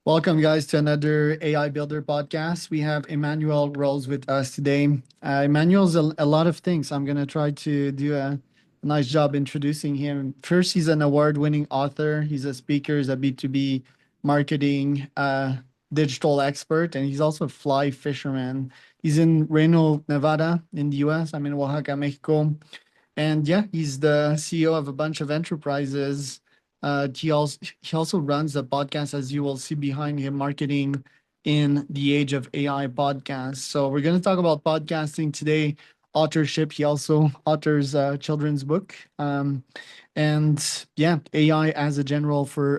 Welcome, guys, to another AI Builder podcast. We have Emmanuel Rose with us today. Emmanuel's a lot of things. I'm going to try to do a nice job introducing him. First, he's an award winning author, he's a speaker, he's a B2B marketing digital expert, and he's also a fly fisherman. He's in Reno, Nevada, in the US. I'm in Oaxaca, Mexico. And yeah, he's the CEO of a bunch of enterprises. He also runs a podcast, as you will see behind him, marketing in the age of AI podcasts. So we're going to talk about podcasting today, authorship. He also authors a children's book, and yeah, AI as a general for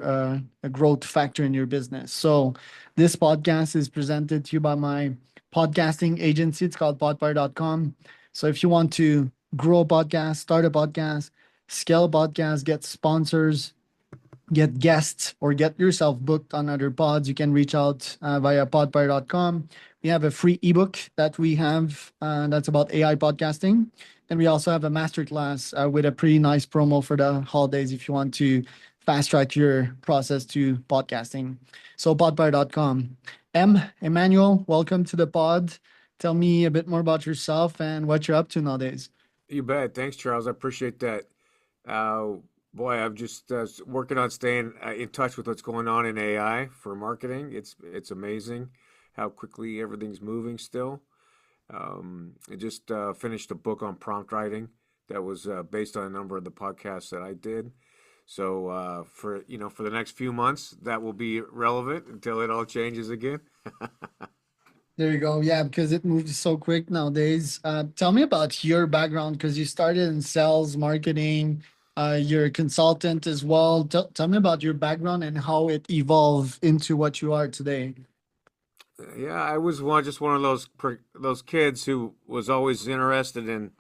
a growth factor in your business. So this podcast is presented to you by my podcasting agency. It's called podfire.com. So if you want to grow a podcast, start a podcast, scale a podcast, get sponsors, get guests, or get yourself booked on other pods, you can reach out via podfire.com. We have a free ebook that we have that's about AI podcasting. And we also have a masterclass with a pretty nice promo for the holidays if you want to fast track your process to podcasting. So, podfire.com. Emmanuel, welcome to the pod. Tell me a bit more about yourself and what you're up to nowadays. You bet. Thanks, Charles. I appreciate that. Uh, Boy, I'm just working on staying in touch with what's going on in AI for marketing. It's amazing how quickly everything's moving still. I just finished a book on prompt writing that was based on a number of the podcasts that I did. So for the next few months, that will be relevant until it all changes again. There you go. Yeah, because it moves so quick nowadays. Tell me about your background because you started in sales, marketing. You're a consultant as well. Tell me about your background and how it evolved into what you are today. Yeah, I was just one of those kids who was always interested in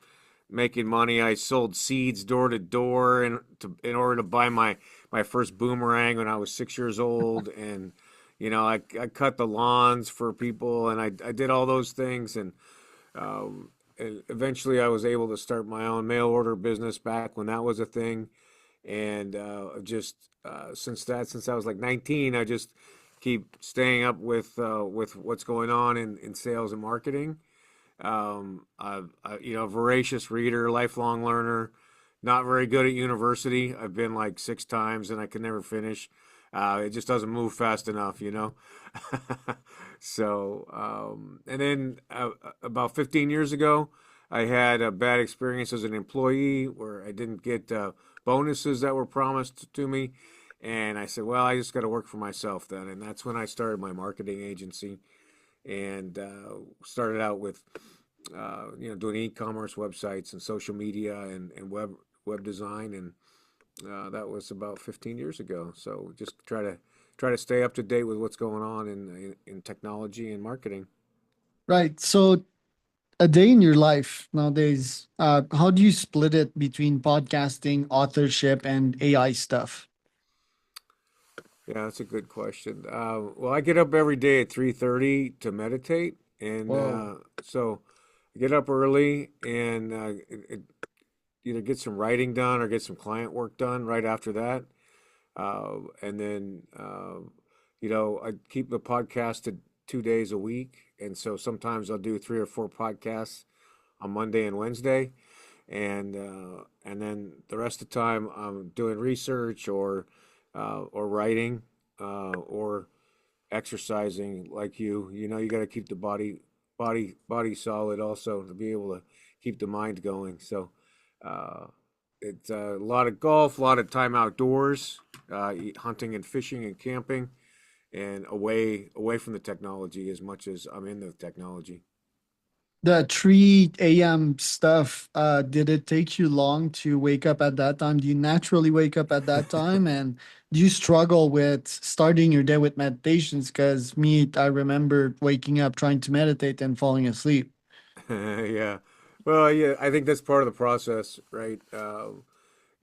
making money. I sold seeds door to door in order to buy my first boomerang when I was 6 years old, and I cut the lawns for people, and I did all those things, and eventually I was able to start my own mail order business back when that was a thing, and just since I was like 19, I just keep staying up with what's going on in sales and marketing. A voracious reader, lifelong learner, not very good at university. I've been like 6 times and I could never finish. It just doesn't move fast enough. And then about 15 years ago, I had a bad experience as an employee where I didn't get bonuses that were promised to me. And I said, well, I just got to work for myself then. And that's when I started my marketing agency and started out with doing e-commerce websites and social media and web design, and that was about 15 years ago. So just try to stay up to date with what's going on in technology and marketing. Right. So, a day in your life nowadays, how do you split it between podcasting, authorship, and AI stuff? Yeah, that's a good question. Well, I get up every day at 3:30 to meditate, and Whoa. so I get up early and either get some writing done or get some client work done right after that. And then, I keep the podcast to 2 days a week. And so sometimes I'll do 3 or 4 podcasts on Monday and Wednesday. And then the rest of the time I'm doing research or writing, or exercising like you got to keep the body solid also to be able to keep the mind going. So, uh, it's a lot of golf, a lot of time outdoors, hunting and fishing and camping, and away from the technology as much as I'm in the technology. The 3 a.m. stuff, did it take you long to wake up at that time? Do you naturally wake up at that time? And do you struggle with starting your day with meditations? Because me, I remember waking up trying to meditate and falling asleep. Yeah. Well, yeah, I think that's part of the process, right?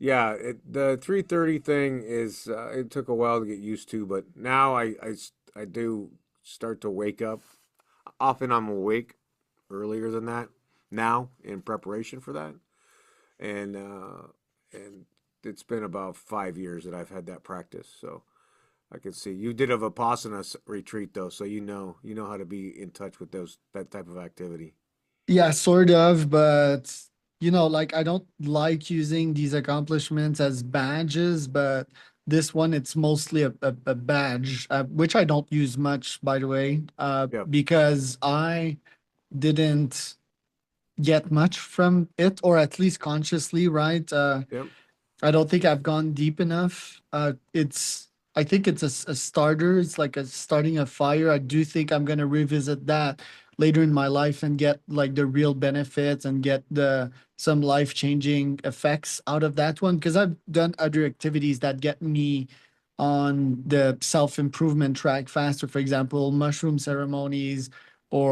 Yeah, the 3:30 thing is it took a while to get used to, but now I do start to wake up. Often I'm awake earlier than that now in preparation for that. And and it's been about 5 years that I've had that practice. So I can see you did a Vipassana retreat though, so you know how to be in touch with those that type of activity. Yeah, sort of, but like I don't like using these accomplishments as badges, but this one it's mostly a badge, which I don't use much, by the way, Yep, because I didn't get much from it, or at least consciously, right? yep, I don't think I've gone deep enough. I think it's a starter. It's like a starting a fire. I do think I'm gonna revisit that later in my life and get like the real benefits and get the some life-changing effects out of that one because I've done other activities that get me on the self-improvement track faster. For example, mushroom ceremonies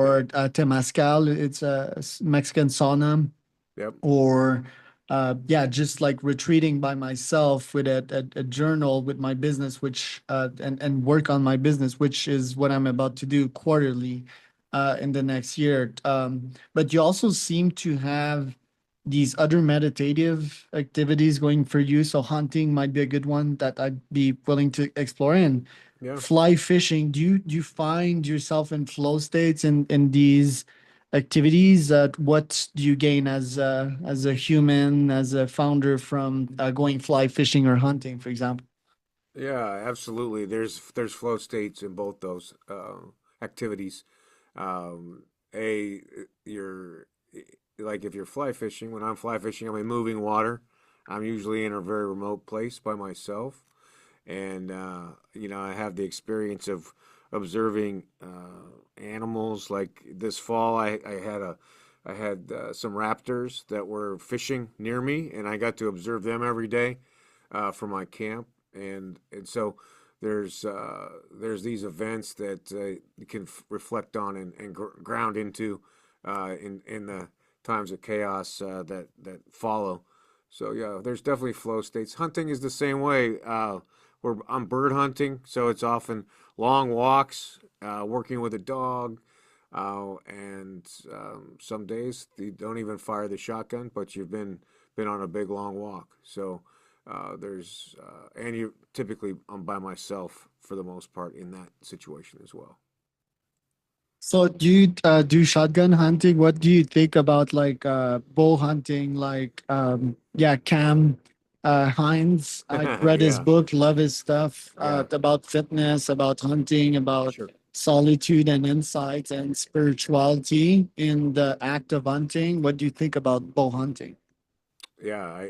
yep, or temazcal. It's a Mexican sauna yep, or yeah, just like retreating by myself with a journal with my business, which and work on my business, which is what I'm about to do quarterly in the next year. But you also seem to have these other meditative activities going for you. So hunting might be a good one that I'd be willing to explore. And yeah. fly fishing, do you find yourself in flow states in these activities? What do you gain as a human, as a founder from going fly fishing or hunting, for example? Yeah, absolutely. There's flow states in both those activities. Um, a you're like if you're fly fishing. When I'm fly fishing, I'm in moving water. I'm usually in a very remote place by myself, and I have the experience of observing animals. Like this fall, I had some raptors that were fishing near me, and I got to observe them every day from my camp, and so there's these events that you can reflect on and ground into in the times of chaos that follow. So yeah, there's definitely flow states. Hunting is the same way. I'm bird hunting, so it's often long walks, working with a dog, and some days you don't even fire the shotgun, but you've been on a big long walk. So and you typically I'm by myself for the most part in that situation as well. So do you do shotgun hunting? What do you think about like bow hunting? Like yeah, Cam Hines. I read his Yeah, book, love his stuff yeah, about fitness, about hunting, about sure. solitude and insights and spirituality in the act of hunting. What do you think about bow hunting? Yeah,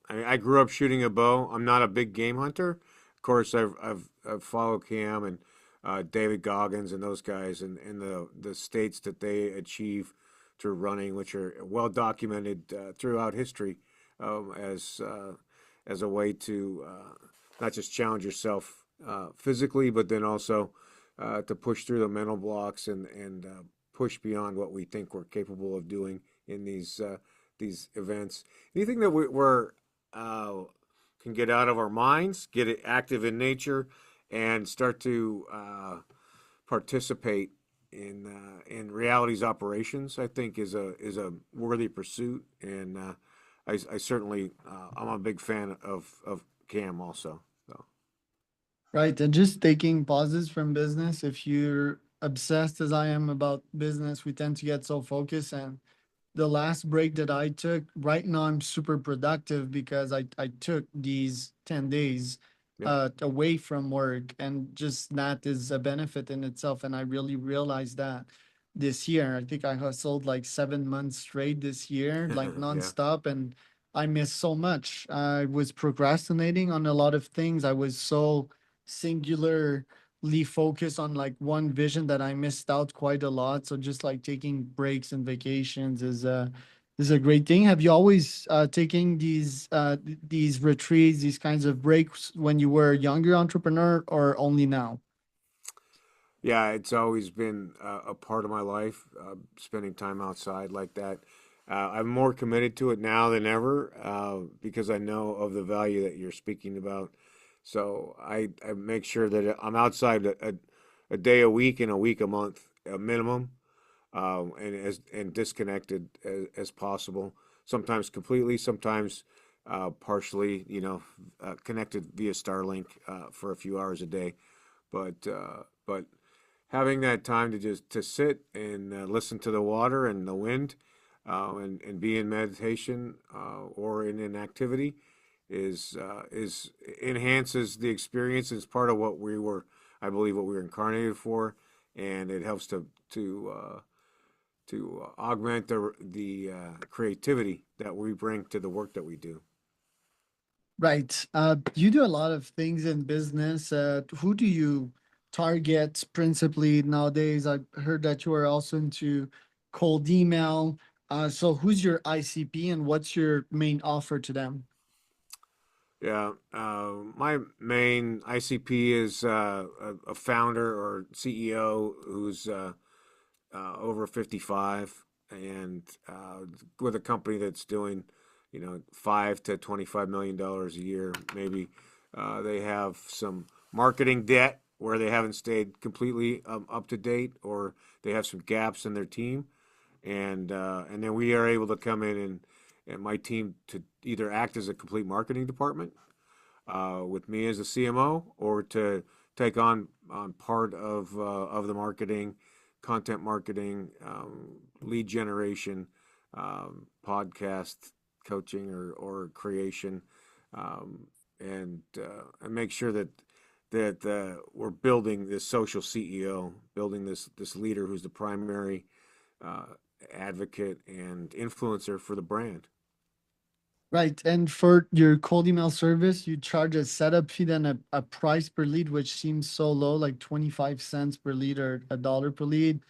I grew up shooting a bow. I'm not a big game hunter. Of course, I've followed Cam and David Goggins and those guys and the states that they achieve through running, which are well documented throughout history as a way to not just challenge yourself physically, but then also to push through the mental blocks and push beyond what we think we're capable of doing in these events. Anything that we're uh, can get out of our minds, get it active in nature, and start to participate in reality's operations, I think is a worthy pursuit, and I certainly I'm a big fan of Cam also. So Right, and just taking pauses from business. If you're obsessed as I am about business, we tend to get so focused. And the last break that I took, right now I'm super productive because I took these 10 days yep, away from work, and just that is a benefit in itself. And I really realized that this year. I think I hustled like 7 months straight this year, like yeah, nonstop, and I missed so much. I was procrastinating on a lot of things. I was so singularly focused on like one vision that I missed out quite a lot. So just like taking breaks and vacations is a great thing. Have you always taken these retreats, these kinds of breaks when you were a younger entrepreneur, or only now? yeah. It's always been a part of my life, spending time outside like that. I'm more committed to it now than ever because I know of the value that you're speaking about. So I make sure that I'm outside a day a week and a week a month, a minimum, and disconnected as possible. Sometimes completely, sometimes partially, connected via Starlink for a few hours a day. But having that time to just to sit and listen to the water and the wind, and be in meditation or in an activity is enhances the experience. It's part of what we were, I believe, what we were incarnated for, and it helps to augment the creativity that we bring to the work that we do. Right. You do a lot of things in business. Who do you target principally nowadays? I heard that you are also into cold email. So who's your ICP and what's your main offer to them? Yeah, my main ICP is a founder or CEO who's over 55 and with a company that's doing, 5 to $25 million a year, maybe. They have some marketing debt where they haven't stayed completely up to date, or they have some gaps in their team, and then we are able to come in and my team to either act as a complete marketing department with me as a CMO, or to take on part of the marketing, content marketing, lead generation, podcast coaching or creation, and make sure that we're building this social CEO, building this leader who's the primary uh, advocate and influencer for the brand. Right. And for your cold email service, you charge a setup fee and a price per lead, which seems so low, like 25 cents per lead or a dollar per lead.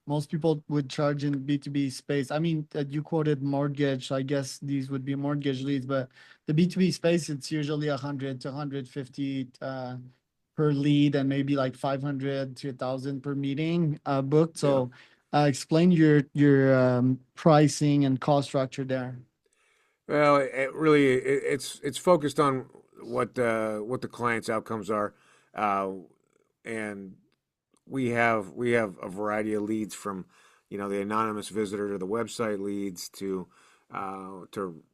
Most people would charge in B2B space. I mean, you quoted mortgage. I guess these would be mortgage leads, but the B2B space, it's usually 100 to 150 per lead and maybe like 500 to 1,000 per meeting booked. Yeah. So explain your pricing and cost structure there. Well, it really it's focused on what the client's outcomes are, uh, and we have a variety of leads from, the anonymous visitor to the website leads to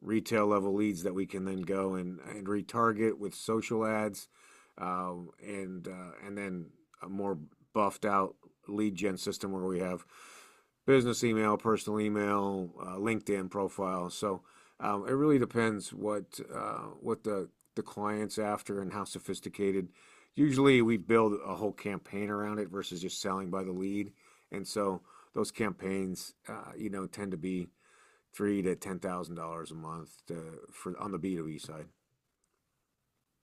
retail level leads that we can then go and retarget with social ads, and then a more buffed out lead gen system where we have business email, personal email, LinkedIn profile. So it really depends what the client's after and how sophisticated. Usually, we build a whole campaign around it versus just selling by the lead, and so those campaigns, tend to be $3,000 to $10,000 a month for on the B2B side.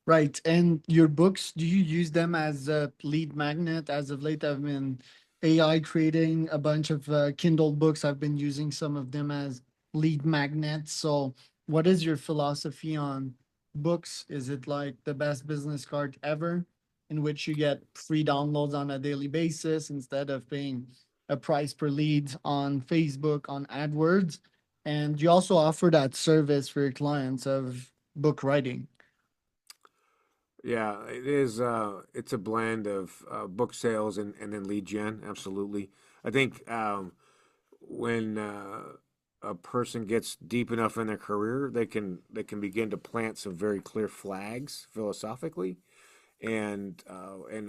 Right. And your books, do you use them as a lead magnet? As of late, I've been AI creating a bunch of Kindle books. I've been using some of them as lead magnets. So, what is your philosophy on books? Is it like the best business card ever, in which you get free downloads on a daily basis instead of paying a price per lead on Facebook, on AdWords? And you also offer that service for your clients of book writing. Yeah, it is. It's a blend of book sales and then lead gen. Absolutely. I think when a person gets deep enough in their career, they can begin to plant some very clear flags philosophically, and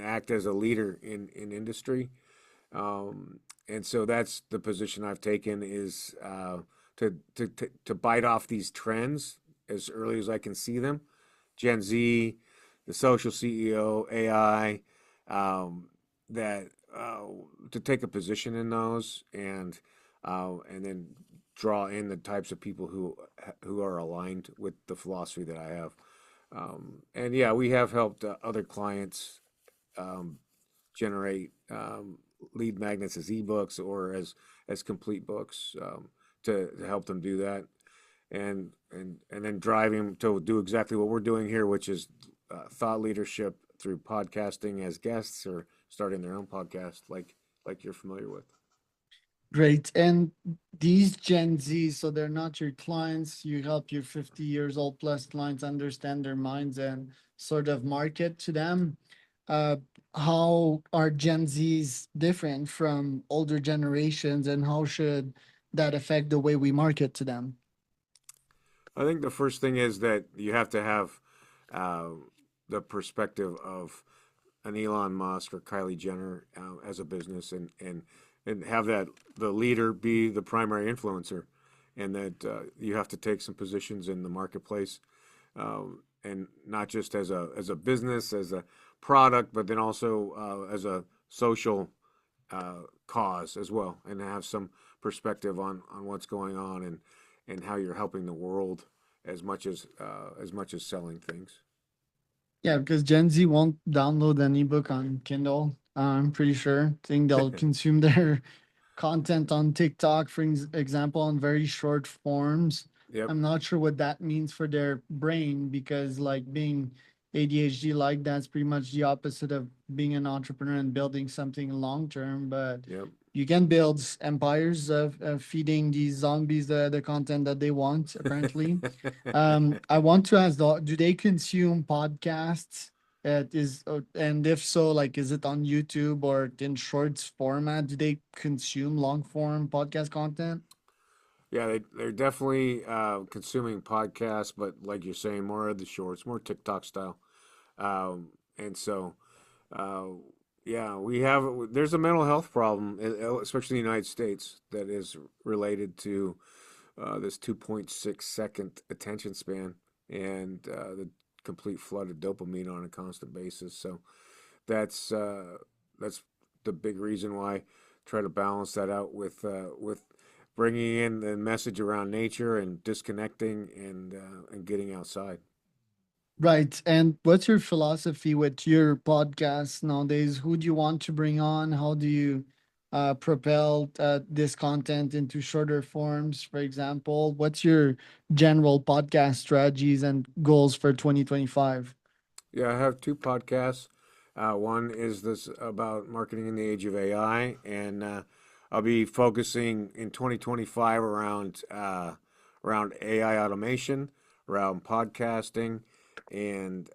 act as a leader in industry. And so that's the position I've taken is to bite off these trends as early as I can see them. Gen Z, the social CEO, AI, that to take a position in those, and then draw in the types of people who are aligned with the philosophy that I have. And yeah, we have helped other clients um, generate lead magnets as ebooks or as complete books, to help them do that, and then drive them to do exactly what we're doing here, which is thought leadership through podcasting as guests or starting their own podcast, like you're familiar with. Great. And these Gen Z, so they're not your clients. You help your 50 years old plus clients understand their minds and sort of market to them. Uh, how are Gen Zs different from older generations, and how should that affect the way we market to them? I think the first thing is that you have to have uh, the perspective of an Elon Musk or Kylie Jenner as a business, and have that the leader be the primary influencer, and that you have to take some positions in the marketplace, and not just as a business, as a product, but then also as a social cause as well, and have some perspective on what's going on, and how you're helping the world as much as selling things. Yeah, because Gen Z won't download an ebook on Kindle. I'm pretty sure. Think they'll consume their content on TikTok, for example, on very short forms. Yep, I'm not sure what that means for their brain because, like, being ADHD, like, that's pretty much the opposite of being an entrepreneur and building something long term. But yep. you can build empires of feeding these zombies the content that they want, apparently. I want to ask though, do they consume podcasts? And if so, like, is it on YouTube or in shorts format? Do they consume long form podcast content? Yeah, they're definitely consuming podcasts, but like you're saying, more of the shorts, more TikTok style. And so, uh, yeah, there's a mental health problem, especially in the United States, that is related to this 2.6 second attention span, and the complete flood of dopamine on a constant basis. So that's uh, that's the big reason why try to balance that out with bringing in the message around nature and disconnecting and getting outside. Right. And what's your philosophy with your podcast nowadays? Who do you want to bring on? How do you propel this content into shorter forms, for example? What's your general podcast strategies and goals for 2025? Yeah, I have two podcasts. One is this about marketing in the age of AI, and I'll be focusing in 2025 around AI automation, around podcasting, and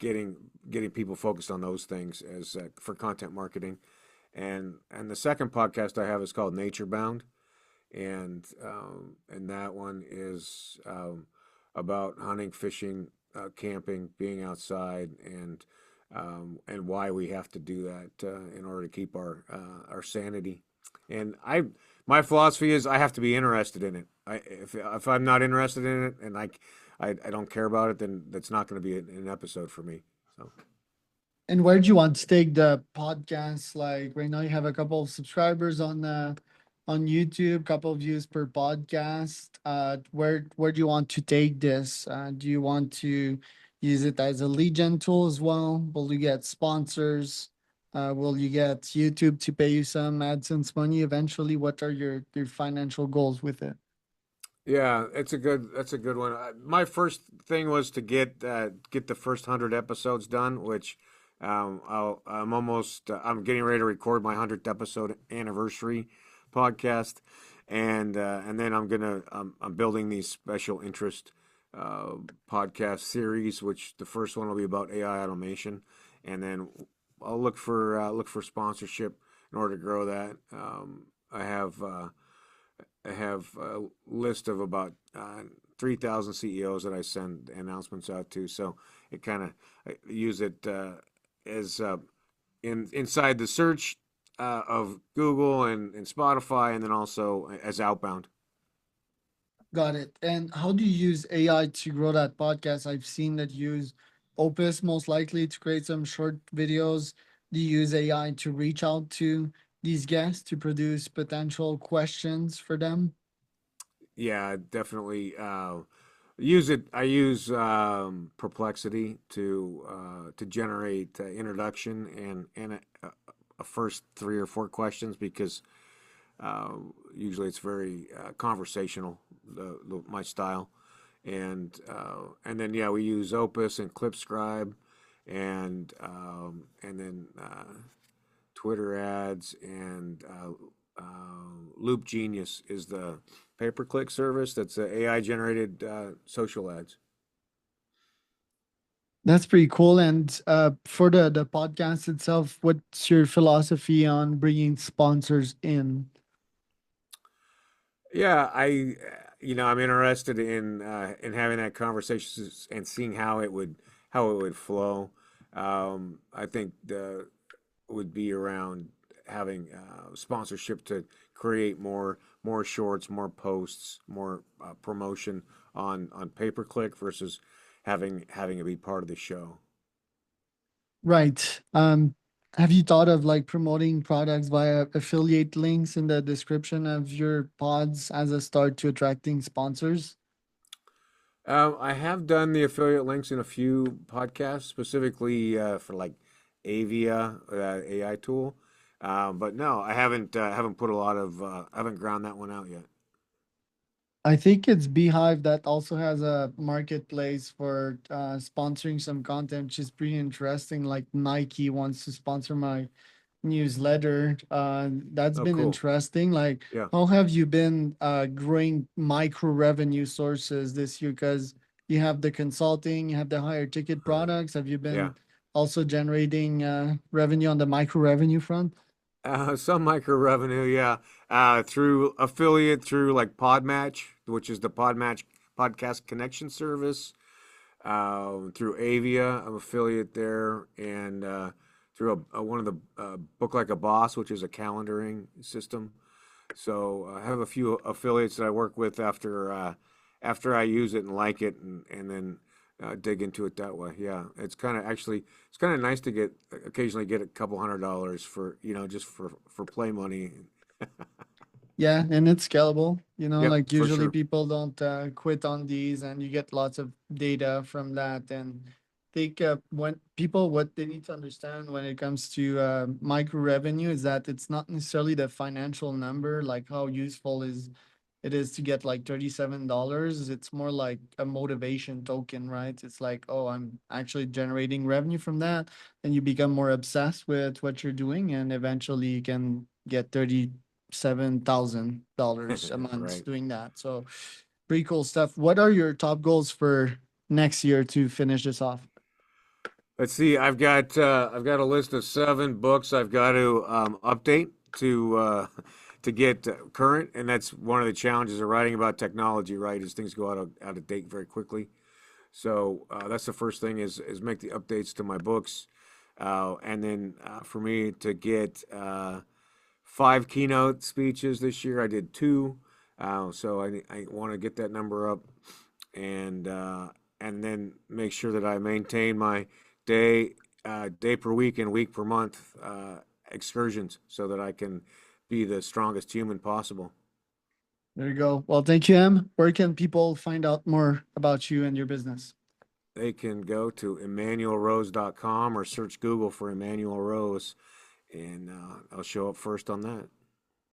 getting people focused on those things as for content marketing. And the second podcast I have is called Nature Bound, and that one is about hunting, fishing, camping, being outside, and why we have to do that in order to keep our sanity. And my philosophy is I have to be interested in it. If I'm not interested in it and I don't care about it, then that's not going to be an episode for me. So And where do you want to take the podcast? Like right now, you have a couple of subscribers on YouTube, couple of views per podcast. Where do you want to take this? Do you want to use it as a lead gen tool as well? Will you get sponsors? Will you get YouTube to pay you some AdSense money eventually? What are your financial goals with it? yeah, that's a good one. My first thing was to get the first 100 episodes done, which I'm getting ready to record my 100th episode anniversary podcast, and then I'm building these special interest uh, podcast series, which the first one will be about AI automation, and then I'll look for sponsorship in order to grow that. I have a list of about 3,000 CEOs that I send announcements out to. So it kind of use it as inside the search of Google and Spotify, and then also as outbound. Got it. And how do you use AI to grow that podcast? I've seen that you use Opus most likely to create some short videos. Do you use AI to reach out to these guests to produce potential questions for them? Yeah, definitely use it. I use Perplexity to generate introduction and a first three or four questions because uh, usually it's very conversational, my style, and then yeah, we use Opus and ClipScribe, and then Twitter ads and Loop Genius is the pay-per-click service that's AI generated social ads. That's pretty cool. And for the podcast itself, what's your philosophy on bringing sponsors in? Yeah, I'm interested in having that conversation and seeing how it would flow. I think the would be around having sponsorship to create more shorts, more posts, more promotion on pay per click versus having it be part of the show. Right. Have you thought of like promoting products via affiliate links in the description of your pods as a start to attracting sponsors? I have done the affiliate links in a few podcasts, specifically for like Avia, AI tool. But no, I haven't put a lot of I haven't ground that one out yet. I think it's Beehive that also has a marketplace for sponsoring some content, which is pretty interesting. Like Nike wants to sponsor my newsletter. That's Oh, been cool. interesting. Like, Yeah, how have you been growing micro revenue sources this year? Because you have the consulting, you have the higher ticket products. Have you yeah. been also generating revenue on the micro revenue front? Some micro revenue, yeah. Through affiliate, through like Podmatch, which is the Podmatch podcast connection service. Through Avia, I'm affiliate there, and through one of the Book Like a Boss, which is a calendaring system. So I have a few affiliates that I work with after I use it and like it, and then dig into it that way. Yeah, it's kind of nice to get occasionally get a couple $100 for just for play money. Yeah, and it's scalable. Yep, Like for usually sure. people don't quit on these, and you get lots of data from that. And think when people what they need to understand when it comes to micro revenue is that it's not necessarily the financial number, like how useful it is to get like $37. It's more like a motivation token, right? It's like, oh, I'm actually generating revenue from that, and you become more obsessed with what you're doing, and eventually you can get $37,000 a month Right. doing that. So pretty cool stuff. What are your top goals for next year to finish this off? Let's see. I've got a list of 7 books I've got to update to get current, and that's one of the challenges of writing about technology. Right, is things go out of date very quickly. So that's the first thing is make the updates to my books, and then for me to get 5 keynote speeches this year. I did 2, so I want to get that number up, and and then make sure that I maintain my day day per week and week per month excursions so that I can be the strongest human possible. There you go. Well, thank you, Em. Where can people find out more about you and your business? They can go to emmanuelrose.com or search Google for Emmanuel Rose, and I'll show up first on that.